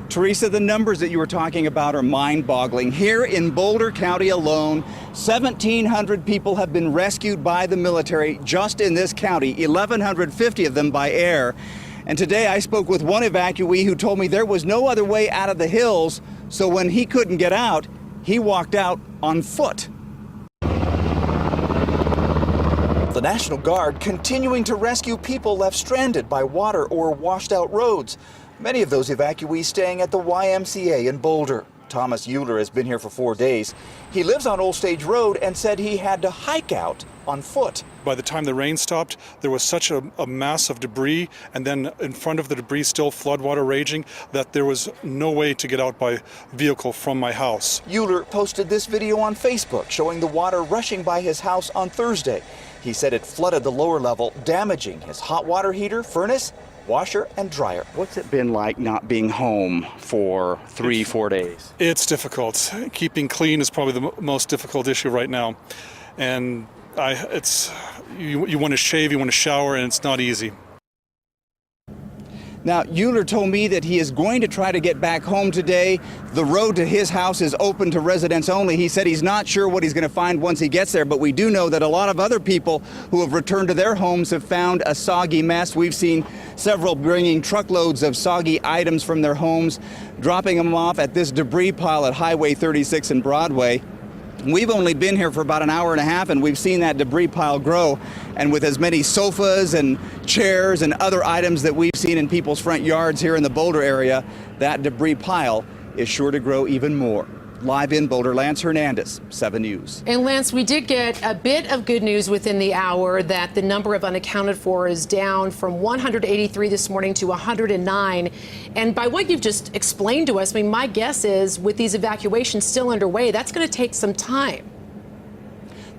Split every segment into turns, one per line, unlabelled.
Teresa, the numbers that you were talking about are mind-boggling. Here in Boulder County alone, 1,700 people have been rescued by the military just in this county, 1,150 of them by air. And today I spoke with one evacuee who told me there was no other way out of the hills, so when he couldn't get out, he walked out on foot. The National Guard continuing to rescue people left stranded by water or washed out roads. Many of those evacuees staying at the YMCA in Boulder. Thomas Euler has been here for 4 days. He lives on Old Stage Road and said he had to hike out on foot.
By the time the rain stopped, there was such a mass of debris, and then in front of the debris still floodwater raging, that there was no way to get out by vehicle from my house.
Euler posted this video on Facebook showing the water rushing by his house on Thursday. He said it flooded the lower level, damaging his hot water heater, furnace, washer and dryer. What's it been like not being home for 3-4 days?
It's difficult. Keeping clean is probably the most difficult issue right now. And you want to shave, you want to shower, and it's not easy.
Now, Euler told me that he is going to try to get back home today. The road to his house is open to residents only. He said he's not sure what he's going to find once he gets there, but we do know that a lot of other people who have returned to their homes have found a soggy mess. We've seen several bringing truckloads of soggy items from their homes, dropping them off at this debris pile at Highway 36 and Broadway. We've only been here for about an hour and a half, and we've seen that debris pile grow. And with as many sofas and chairs and other items that we've seen in people's front yards here in the Boulder area, that debris pile is sure to grow even more. Live in Boulder, Lance Hernandez, 7 News.
And Lance, we did get a bit of good news within the hour that the number of unaccounted for is down from 183 this morning to 109. And by what you've just explained to us, I mean, my guess is with these evacuations still underway, that's going to take some time.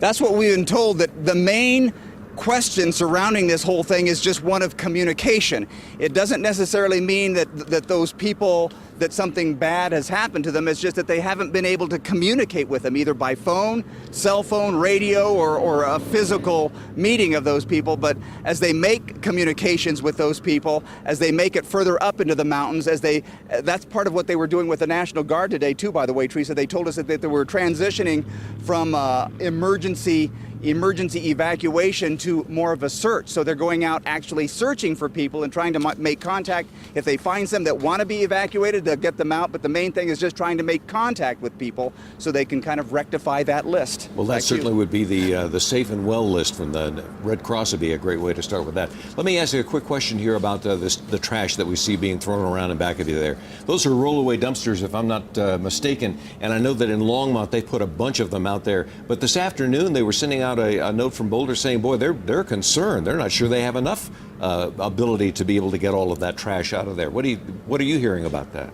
That's what we've been told, that the main question surrounding this whole thing is just one of communication. It doesn't necessarily mean that those people, that something bad has happened to them. It's just that they haven't been able to communicate with them either by phone, cell phone, radio, or a physical meeting of those people. But as they make communications with those people, as they make it further up into the mountains, that's part of what they were doing with the National Guard today too, by the way, Teresa. They told us that they were transitioning from emergency evacuation to more of a search. So they're going out actually searching for people and trying to make contact. If they find some that want to be evacuated, they'll get them out. But the main thing is just trying to make contact with people so they can kind of rectify that list.
Well, that certainly would be the safe and well list from the Red Cross would be a great way to start with that. Let me ask you a quick question here about the trash that we see being thrown around in back of you there. Those are rollaway dumpsters, if I'm not mistaken. And I know that in Longmont they put a bunch of them out there. But this afternoon they were sending out a note from Boulder saying, boy, they're concerned. They're not sure they have enough ability to be able to get all of that trash out of there. What are you hearing about that?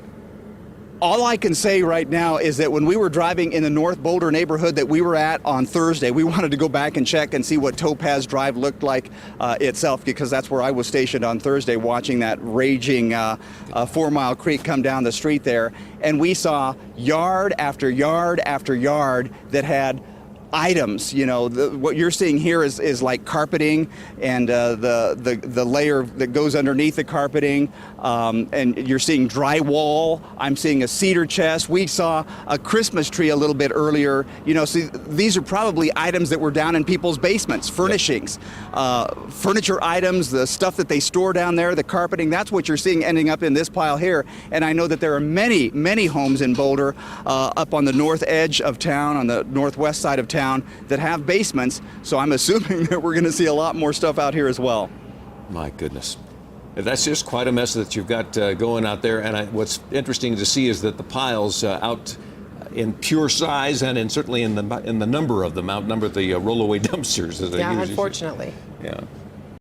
All I can say right now is that when we were driving in the North Boulder neighborhood that we were at on Thursday, we wanted to go back and check and see what Topaz Drive looked like itself, because that's where I was stationed on Thursday watching that raging 4 Mile Creek come down the street there. And we saw yard after yard after yard that had items. You know, what you're seeing here is like carpeting and the layer that goes underneath the carpeting, and you're seeing drywall. I'm seeing a cedar chest. We saw a Christmas tree a little bit earlier. You know, see, these are probably items that were down in people's basements, furnishings, furniture items, the stuff that they store down there, the carpeting. That's what you're seeing ending up in this pile here. And I know that there are many, many homes in Boulder up on the north edge of town, on the northwest side of town, that have basements, so I'm assuming that we're going to see a lot more stuff out here as well.
My goodness. That's just quite a mess that you've got going out there, and what's interesting to see is that the piles out in pure size and certainly in the number of them outnumber the rollaway dumpsters. As
yeah, unfortunately.
Yeah.